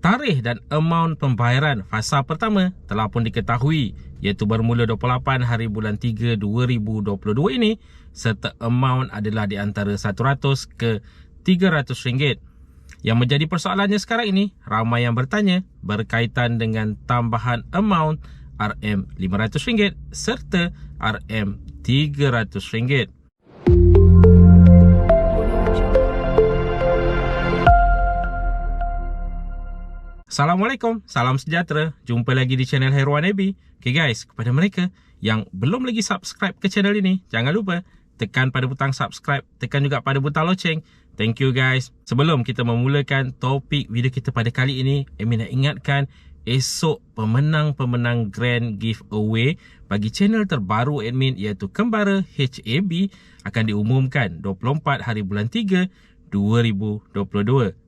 Tarikh dan amaun pembayaran fasa pertama telah pun diketahui, iaitu bermula 28 hari bulan 3 2022 ini, serta amaun adalah di antara 100 ke 300 ringgit. Yang menjadi persoalannya sekarang ini, ramai yang bertanya berkaitan dengan tambahan amaun RM500 serta RM300. Assalamualaikum, salam sejahtera. Jumpa lagi di channel Hairwan AB. Okay guys, kepada mereka yang belum lagi subscribe ke channel ini, jangan lupa tekan pada butang subscribe, tekan juga pada butang loceng. Thank you guys. Sebelum kita memulakan topik video kita pada kali ini, Amin nak ingatkan esok pemenang-pemenang grand giveaway bagi channel terbaru admin iaitu Kembara HAB akan diumumkan 24 hari bulan 3 2022.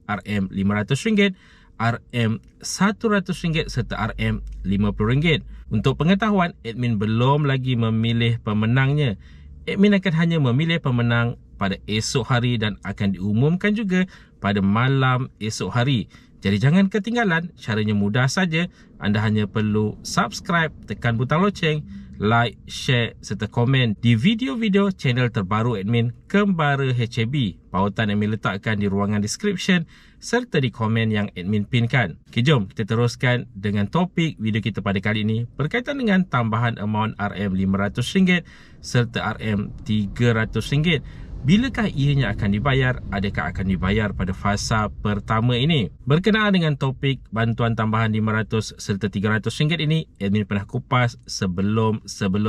RM500, RM100 serta RM50. Untuk pengetahuan, admin belum lagi memilih pemenangnya. Admin akan hanya memilih pemenang pada esok hari dan akan diumumkan juga pada malam esok hari. Jadi jangan ketinggalan, caranya mudah saja. Anda hanya perlu subscribe, tekan butang loceng, like, share serta komen di video-video channel terbaru admin Kembara HAB. Pautan admin letakkan di ruangan description serta di komen yang admin pinkan. Okay, jom kita teruskan dengan topik video kita pada kali ini berkaitan dengan tambahan amaun RM500 serta RM300. Bilakah ianya akan dibayar? Adakah akan dibayar pada fasa pertama ini? Berkenaan dengan topik bantuan tambahan RM500 serta RM300 ini, admin pernah kupas sebelum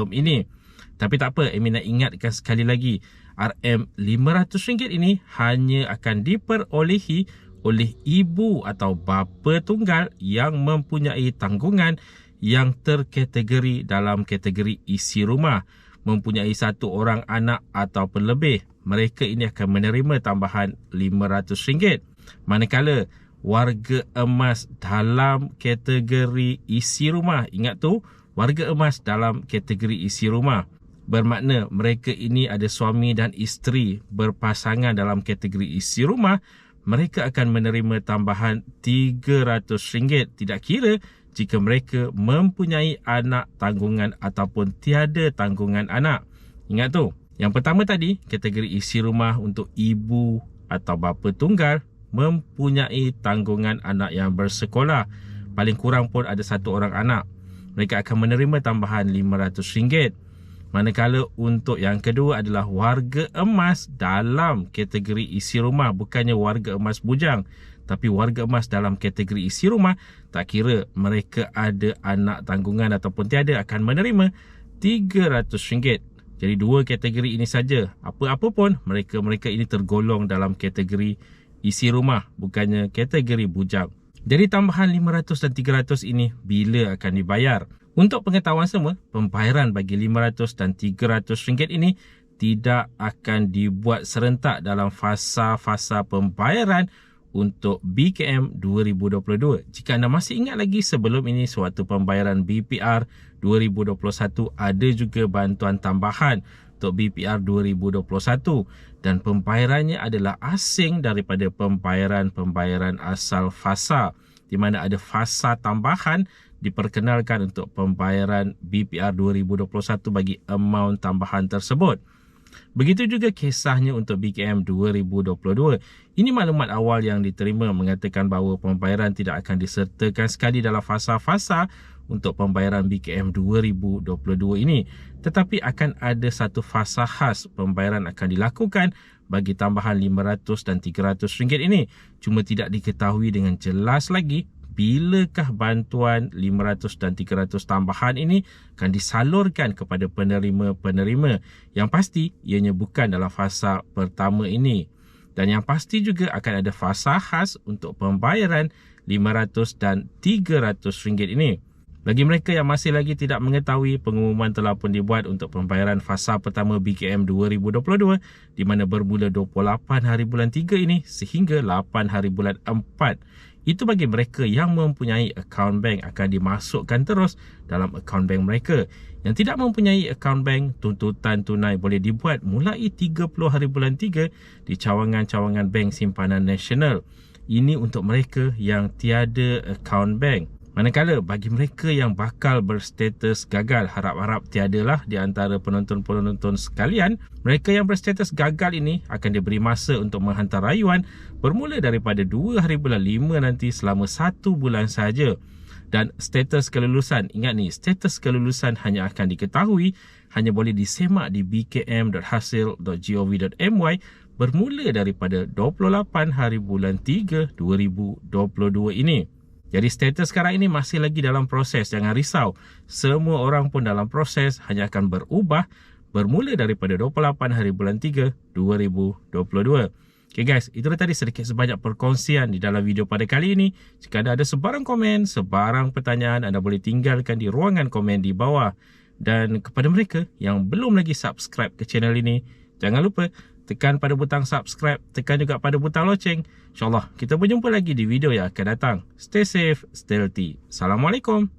ini. Tapi tak apa, admin nak ingatkan sekali lagi, RM500 ini hanya akan diperolehi oleh ibu atau bapa tunggal yang mempunyai tanggungan yang terkategori dalam kategori isi rumah, mempunyai satu orang anak ataupun lebih. Mereka ini akan menerima tambahan RM500. Manakala warga emas dalam kategori isi rumah, ingat tu, warga emas dalam kategori isi rumah, bermakna mereka ini ada suami dan isteri berpasangan dalam kategori isi rumah, mereka akan menerima tambahan RM300, tidak kira jika mereka mempunyai anak tanggungan ataupun tiada tanggungan anak. Ingat tu, yang pertama tadi, kategori isi rumah untuk ibu atau bapa tunggal mempunyai tanggungan anak yang bersekolah, paling kurang pun ada satu orang anak, mereka akan menerima tambahan RM500. Manakala untuk yang kedua adalah warga emas dalam kategori isi rumah, bukannya warga emas bujang, tapi warga emas dalam kategori isi rumah, tak kira mereka ada anak tanggungan ataupun tiada, akan menerima RM300. Jadi dua kategori ini saja. Apa-apa pun, mereka ini tergolong dalam kategori isi rumah, bukannya kategori bujang. Jadi tambahan RM500 dan RM300 ini bila akan dibayar? Untuk pengetahuan semua, pembayaran bagi RM500 dan RM300 ini tidak akan dibuat serentak dalam fasa-fasa pembayaran untuk BKM 2022. Jika anda masih ingat lagi, sebelum ini sewaktu pembayaran BPR 2021 ada juga bantuan tambahan untuk BPR 2021 dan pembayarannya adalah asing daripada pembayaran asal fasa, di mana ada fasa tambahan diperkenalkan untuk pembayaran BPR 2021 bagi amaun tambahan tersebut. Begitu juga kisahnya untuk BKM 2022. Ini maklumat awal yang diterima mengatakan bahawa pembayaran tidak akan disertakan sekali dalam fasa-fasa untuk pembayaran BKM 2022 ini. Tetapi akan ada satu fasa khas pembayaran akan dilakukan bagi tambahan RM500 dan RM300 ini. Cuma tidak diketahui dengan jelas lagi bilakah bantuan RM500 dan RM300 tambahan ini akan disalurkan kepada penerima-penerima. Yang pasti, ianya bukan dalam fasa pertama ini. Dan yang pasti juga akan ada fasa khas untuk pembayaran RM500 dan RM300 ini. Bagi mereka yang masih lagi tidak mengetahui, pengumuman telah pun dibuat untuk pembayaran fasa pertama BKM 2022 di mana bermula 28 hari bulan 3 ini sehingga 8 hari bulan 4. Itu bagi mereka yang mempunyai akaun bank akan dimasukkan terus dalam akaun bank mereka. Yang tidak mempunyai akaun bank, tuntutan tunai boleh dibuat mulai 30 hari bulan 3 di cawangan-cawangan bank simpanan nasional. Ini untuk mereka yang tiada akaun bank. Manakala bagi mereka yang bakal berstatus gagal, harap-harap tiadalah di antara penonton-penonton sekalian, mereka yang berstatus gagal ini akan diberi masa untuk menghantar rayuan bermula daripada 2 hari bulan 5 nanti selama 1 bulan sahaja. Dan status kelulusan, ingat ni, status kelulusan hanya akan diketahui, hanya boleh disemak di bkm.hasil.gov.my bermula daripada 28 hari bulan 3 2022 ini. Jadi status sekarang ini masih lagi dalam proses. Jangan risau. Semua orang pun dalam proses, hanya akan berubah bermula daripada 28 hari bulan 3 2022. Okay guys, itulah tadi sedikit sebanyak perkongsian di dalam video pada kali ini. Jika anda ada sebarang komen, sebarang pertanyaan, anda boleh tinggalkan di ruangan komen di bawah. Dan kepada mereka yang belum lagi subscribe ke channel ini, jangan lupa tekan pada butang subscribe, tekan juga pada butang loceng. InsyaAllah kita berjumpa lagi di video yang akan datang. Stay safe, stay healthy. Assalamualaikum.